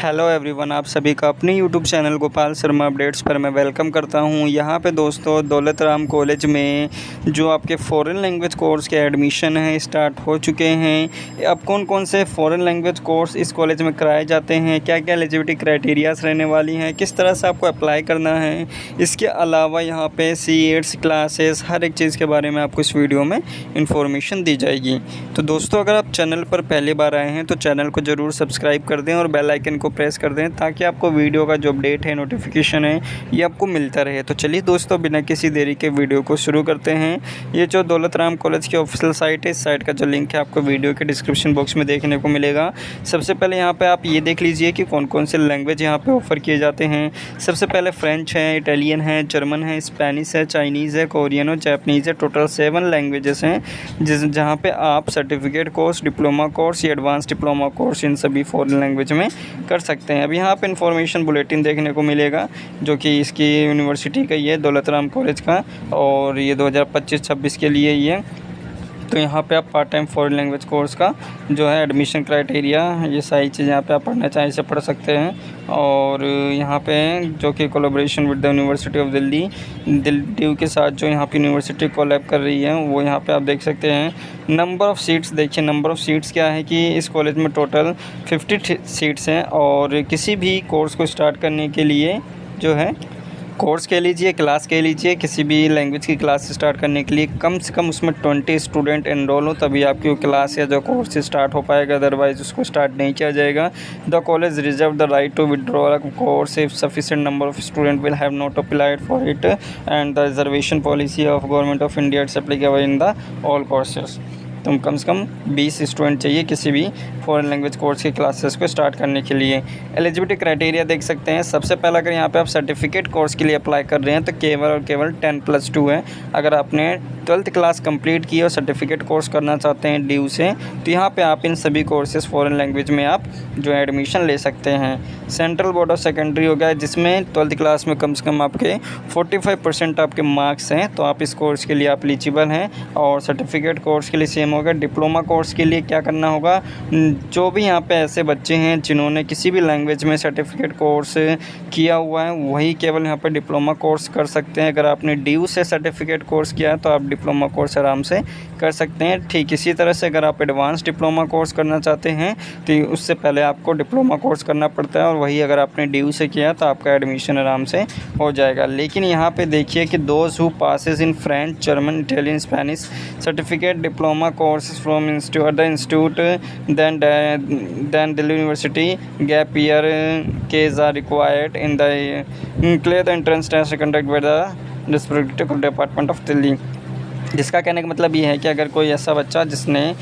Hello everyone, आप सभी का अपने YouTube channel Gopal Sharma updates पर मैं वेलकम करता हूं। यहां पे दोस्तों दौलत राम कॉलेज में जो आपके फ़ॉरेन लैंग्वेज कोर्स के एडमिशन हैं स्टार्ट हो चुके हैं। अब कौन कौन से फ़ॉरेन लैंग्वेज कोर्स इस कॉलेज में कराए जाते हैं, क्या क्या एलिजिबिलिटी क्राइटेरियाज रहने वाली हैं, किस तरह से आपको अप्लाई करना है, इसके अलावा यहाँ पर C8 क्लासेस हर एक चीज़ के बारे में आपको इस वीडियो में इन्फॉर्मेशन दी जाएगी। तो दोस्तों अगर आप चैनल पर पहली बार आए हैं तो चैनल को ज़रूर सब्सक्राइब कर दें और बेल आइकन को प्रेस कर दें ताकि आपको वीडियो का जो अपडेट है, नोटिफिकेशन है, ये आपको मिलता रहे। तो चलिए दोस्तों बिना किसी देरी के वीडियो को शुरू करते हैं। ये जो दौलत राम कॉलेज की ऑफिशियल साइट है, इस साइट का जो लिंक है आपको वीडियो के डिस्क्रिप्शन बॉक्स में देखने को मिलेगा। सबसे पहले यहाँ पे आप ये देख लीजिए कि कौन कौन से लैंग्वेज यहाँ पे ऑफ़र किए जाते हैं। सबसे पहले फ्रेंच है, इटालियन है, जर्मन है, स्पेनिश है, चाइनीज़ है, कोरियन और जैपनीज़ है। टोटल 7 लैंग्वेजेस हैं जहाँ पे आप सर्टिफिकेट कोर्स, डिप्लोमा कोर्स या एडवांस डिप्लोमा कोर्स इन सभी फॉरेन लैंग्वेज में कर सकते हैं। अब यहाँ पे इन्फॉर्मेशन बुलेटिन देखने को मिलेगा जो कि इसकी यूनिवर्सिटी का ही है, दौलत राम कॉलेज का, और ये 2025-26 के लिए ही है। तो यहाँ पे आप part time foreign language course का जो है एडमिशन क्राइटेरिया, ये सारी चीज़ें यहाँ पे आप पढ़ना चाहें इसे पढ़ सकते हैं। और यहाँ पे जो कि collaboration with the university of Delhi due के साथ जो यहाँ पे यूनिवर्सिटी कोलैब कर रही है, वो यहाँ पे आप देख सकते हैं। नंबर ऑफ़ सीट्स देखिए, नंबर ऑफ़ सीट्स क्या है कि इस कॉलेज में टोटल 50 सीट्स हैं। और किसी भी कोर्स को स्टार्ट करने के लिए जो है, कोर्स कह लीजिए, क्लास कह लीजिए, किसी भी लैंग्वेज की क्लास स्टार्ट करने के लिए कम से कम उसमें 20 स्टूडेंट एनरोल हो, तभी आपकी वो क्लास या जो कोर्स स्टार्ट हो पाएगा, अदरवाइज़ उसको स्टार्ट नहीं किया जाएगा। The college reserve the right to withdraw a course if sufficient number of student will have not applied for it and the reservation policy of government of India it's applicable in the all courses. तो कम से कम 20 student चाहिए किसी भी foreign language course की classes को start करने के लिए। एलिजिबिलिटी क्राइटेरिया देख सकते हैं। सबसे पहला अगर यहाँ पे आप सर्टिफिकेट कोर्स के लिए अप्लाई कर रहे हैं तो केवल और केवल 10+2 है। अगर आपने 12th क्लास कंप्लीट की और सर्टिफिकेट कोर्स करना चाहते हैं ड्यू से, तो यहाँ पे आप इन सभी कोर्सेज़ फॉरेन लैंग्वेज में आप जो है एडमिशन ले सकते हैं। सेंट्रल बोर्ड ऑफ सेकेंडरी हो गया जिसमें 12th क्लास में कम से कम आपके 45% आपके मार्क्स हैं, तो आप इस कोर्स के लिए आप एलिजिबल हैं। और सर्टिफिकेट कोर्स के लिए सेम होगा। डिप्लोमा कोर्स के लिए क्या करना होगा, जो भी यहाँ पे ऐसे बच्चे हैं जिन्होंने किसी भी लैंग्वेज में सर्टिफिकेट कोर्स किया हुआ है, वही केवल यहाँ पे डिप्लोमा कोर्स कर सकते हैं। अगर आपने ड्यू से सर्टिफिकेट कोर्स किया है तो आप डिप्लोमा कोर्स आराम से कर सकते हैं। ठीक इसी तरह से अगर आप एडवांस डिप्लोमा कोर्स करना चाहते हैं तो उससे पहले आपको डिप्लोमा कोर्स करना पड़ता है, और वही अगर आपने ड्यू से किया तो आपका एडमिशन आराम से हो जाएगा। लेकिन यहाँ पे देखिए कि those who passes in French, German, Italian, Spanish certificate diploma course from the institute then Delhi University gap year case are required in the clear the entrance test conducted by the respective department of Delhi। जिसका कहने का मतलब ये है कि अगर कोई ऐसा बच्चा जिसने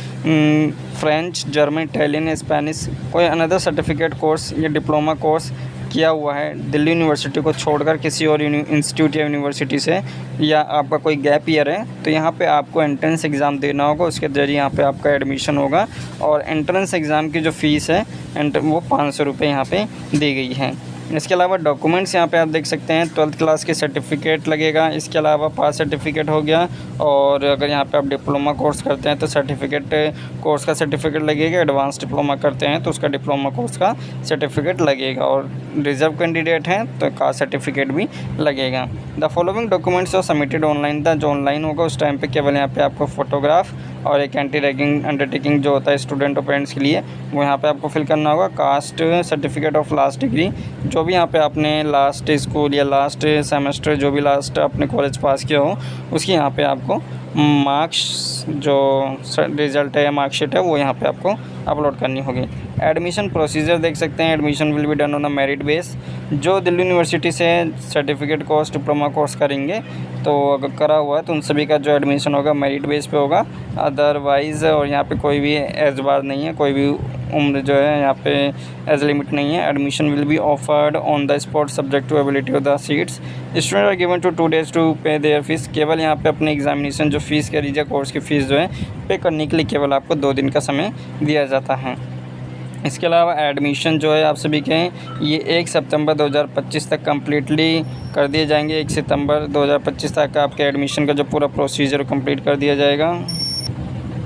फ्रेंच, जर्मन, इटालियन, स्पेनिश कोई अनदर सर्टिफिकेट कोर्स या डिप्लोमा कोर्स किया हुआ है दिल्ली यूनिवर्सिटी को छोड़कर किसी और इंस्टीट्यूट या यूनिवर्सिटी से, या आपका कोई गैप ईयर है, तो यहाँ पे आपको एंट्रेंस एग्ज़ाम देना होगा। उसके ज़रिए यहाँ पे आपका एडमिशन होगा। और एंट्रेंस एग्ज़ाम की जो फ़ीस है वो 500 रुपये यहाँ पे दी गई है। इसके अलावा डॉक्यूमेंट्स यहाँ पे आप देख सकते हैं। 12th क्लास के सर्टिफिकेट लगेगा, इसके अलावा पास सर्टिफिकेट हो गया। और अगर यहाँ पे आप डिप्लोमा कोर्स करते हैं तो सर्टिफिकेट कोर्स का सर्टिफिकेट लगेगा। एडवांस डिप्लोमा करते हैं तो उसका डिप्लोमा कोर्स का सर्टिफिकेट लगेगा। और रिजर्व कैंडिडेट हैं तो कास्ट सर्टिफिकेट भी लगेगा। The following documents are submitted online. जो ऑनलाइन होगा उस टाइम पे केवल यहाँ पे आपको फ़ोटोग्राफ और एक एंटी रैगिंग अंडरटेकिंग जो होता है स्टूडेंट और पेरेंट्स के लिए, वो यहाँ पे आपको फिल करना होगा। Caste certificate of last degree, जो भी यहाँ पे आपने लास्ट स्कूल या लास्ट सेमेस्टर जो भी लास्ट अपने कॉलेज पास किया हो, उसकी यहाँ पे आपको मार्क्स जो रिज़ल्ट है या मार्कशीट है वो यहाँ पे आपको अपलोड करनी होगी। एडमिशन प्रोसीजर देख सकते हैं। Admission will be done on a merit base. जो दिल्ली यूनिवर्सिटी से सर्टिफिकेट कोर्स, डिप्लोमा कोर्स करेंगे तो अगर करा हुआ है तो उन सभी का जो एडमिशन होगा मेरिट बेस पे होगा। अदरवाइज़ और यहाँ पे कोई भी एज बार नहीं है, कोई भी उम्र जो है यहाँ पे एज लिमिट नहीं है। Admission will be offered on the spot subject to ability of the seats. Student are given to 2 days to pay their fees. केवल यहाँ पे अपने एग्जामिनेशन जो फ़ीस कह लीजिए, कोर्स की फ़ीस जो है पे करने के लिए केवल आपको 2 दिन का समय दिया जाता है। इसके अलावा एडमिशन जो है आप सभी के ये 1 सितंबर 2025 तक कम्प्लीटली कर दिए जाएंगे। 1 सितंबर 2025 तक आपके एडमिशन का जो पूरा प्रोसीजर कंप्लीट कर दिया जाएगा।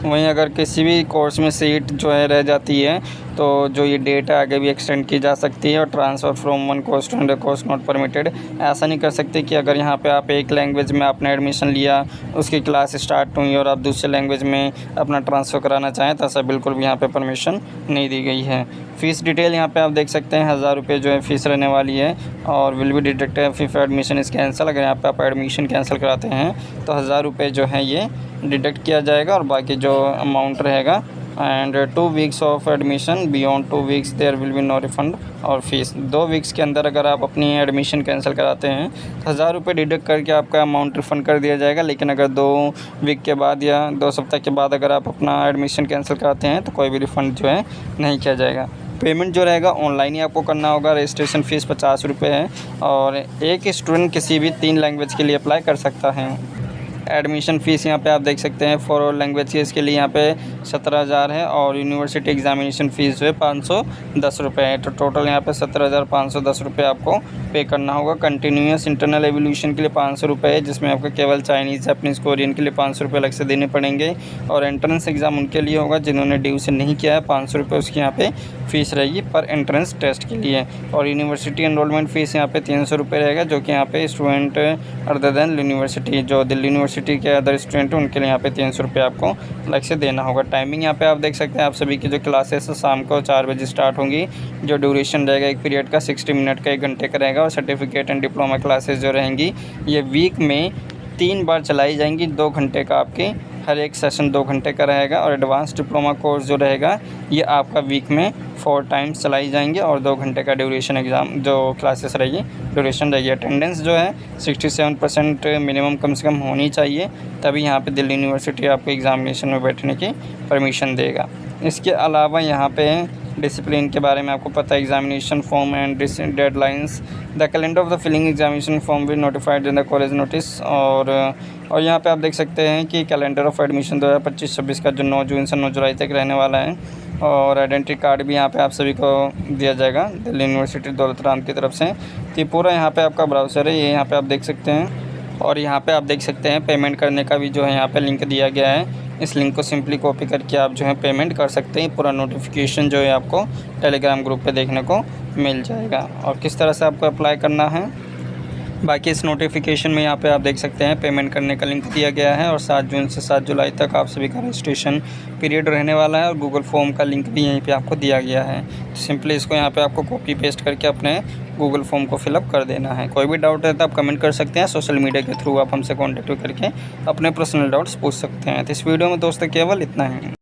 वहीं अगर किसी भी कोर्स में सीट जो है रह जाती है तो जो ये डेट है आगे भी एक्सटेंड की जा सकती है। और transfer from one course to another course not permitted, ऐसा नहीं कर सकते कि अगर यहाँ पे आप एक लैंग्वेज में आपने एडमिशन लिया, उसकी क्लास स्टार्ट हुई और आप दूसरे लैंग्वेज में अपना ट्रांसफ़र कराना चाहें, तो ऐसा बिल्कुल भी यहाँ पे परमिशन नहीं दी गई है। फ़ीस डिटेल यहाँ पे आप देख सकते हैं, 1000 रुपये जो है फ़ीस रहने वाली है और will be deducted if admission is cancel. अगर यहाँ पे आप एडमिशन कैंसिल कराते हैं तो 1000 रुपये जो है ये डिडक्ट किया जाएगा और बाकी जो अमाउंट रहेगा and 2 weeks of admission beyond 2 weeks there will be no refund और फीस। 2 वीक्स के अंदर अगर आप अपनी एडमिशन कैंसिल कराते हैं तो 1000 रुपये डिडक्ट करके आपका अमाउंट रिफ़ंड कर दिया जाएगा। लेकिन अगर 2 वीक के बाद या 2 सप्ताह के बाद अगर आप अपना एडमिशन कैंसिल कराते हैं तो कोई भी रिफ़ंड जो है नहीं किया जाएगा। पेमेंट जो रहेगा ऑनलाइन ही आपको करना होगा। रजिस्ट्रेशन फ़ीस 50 रुपये है और एक स्टूडेंट किसी भी 3 लैंग्वेज के लिए अप्लाई कर सकता है। एडमिशन फ़ीस यहाँ पे आप देख सकते हैं फॉर ऑल लैंग्वेज के इसके लिए यहाँ पे 17,000 है और यूनिवर्सिटी एग्जामिनेशन फ़ीस जो है 510 रुपये है। तो टोटल यहाँ पे 17,510 रुपये आपको पे करना होगा। कंटिन्यूस इंटरनल एवोल्यूशन के लिए 500 रुपये है, जिसमें आपको केवल चाइनीज़, जापानीज़, कोरियन के लिए 500 रुपये अलग से देने पड़ेंगे। और एंट्रेंस एग्ज़ाम उनके लिए होगा जिन्होंने ड्यू से नहीं किया है, 500 रुपये उसकी यहाँ पे फ़ीस रहेगी पर एंट्रेंस टेस्ट के लिए। और यूनिवर्सिटी एनरोलमेंट फ़ीस यहाँ पे 300 रुपये रहेगा, जो कि यहाँ पे स्टूडेंट अदर दैन यूनिवर्सिटी, जो दिल्ली यूनिवर्सिटी के अदर स्टूडेंट हैं उनके लिए यहाँ पे 300 रुपये आपको अलग से देना होगा। टाइमिंग यहाँ पे आप देख सकते हैं, आप सभी की जो क्लासेस है शाम को 4 बजे स्टार्ट होंगी। जो ड्यूरेशन रहेगा एक पीरियड का 60 मिनट का 1 घंटे का रहेगा। और सर्टिफिकेट एंड डिप्लोमा क्लासेस जो रहेंगी ये वीक में 3 बार चलाई जाएंगी। 2 घंटे का आपके हर एक सेशन 2 घंटे का रहेगा। और एडवांस डिप्लोमा कोर्स जो रहेगा ये आपका वीक में 4 टाइम्स चलाई जाएंगे और 2 घंटे का ड्यूरेशन एग्ज़ाम जो क्लासेस रहेगी ड्यूरेशन रहेगी। अटेंडेंस जो है 67% मिनिमम कम से कम होनी चाहिए, तभी यहाँ पे दिल्ली यूनिवर्सिटी आपको एग्ज़ामिनेशन में बैठने की परमिशन देगा। इसके अलावा यहाँ पे डिसिप्लिन के बारे में आपको पता है, examination form and deadlines, the calendar of the filling examination form will notified in the college notice. और यहाँ पे आप देख सकते हैं कि कैलेंडर ऑफ एडमिशन 2025-26 का जो 9 जून से 9 जुलाई तक रहने वाला है। और आइडेंटिटी कार्ड भी यहाँ पे आप सभी को दिया जाएगा दिल्ली यूनिवर्सिटी दौलत राम की तरफ से। तो ये पूरा यहाँ पे आपका ब्राउज़र है, ये यहाँ पे आप देख सकते हैं। और यहाँ पे आप देख सकते हैं पेमेंट करने का भी जो है यहाँ पे लिंक दिया गया है। इस लिंक को सिंपली कॉपी करके आप जो है पेमेंट कर सकते हैं। पूरा नोटिफिकेशन जो है आपको टेलीग्राम ग्रुप पे देखने को मिल जाएगा। और किस तरह से आपको अप्लाई करना है बाकी इस नोटिफिकेशन में यहाँ पे आप देख सकते हैं पेमेंट करने का लिंक दिया गया है। और 7 जून से 7 जुलाई तक आप सभी का रजिस्ट्रेशन पीरियड रहने वाला है और गूगल फॉर्म का लिंक भी यहीं पे आपको दिया गया है। तो सिंपली इसको यहाँ पे आपको कॉपी पेस्ट करके अपने गूगल फॉर्म को फिलअप कर देना है। कोई भी डाउट है तो आप कमेंट कर सकते हैं, सोशल मीडिया के थ्रू आप हमसे कॉन्टेक्ट करके अपने पर्सनल डाउट्स पूछ सकते हैं। तो इस वीडियो में दोस्तों केवल इतना ही।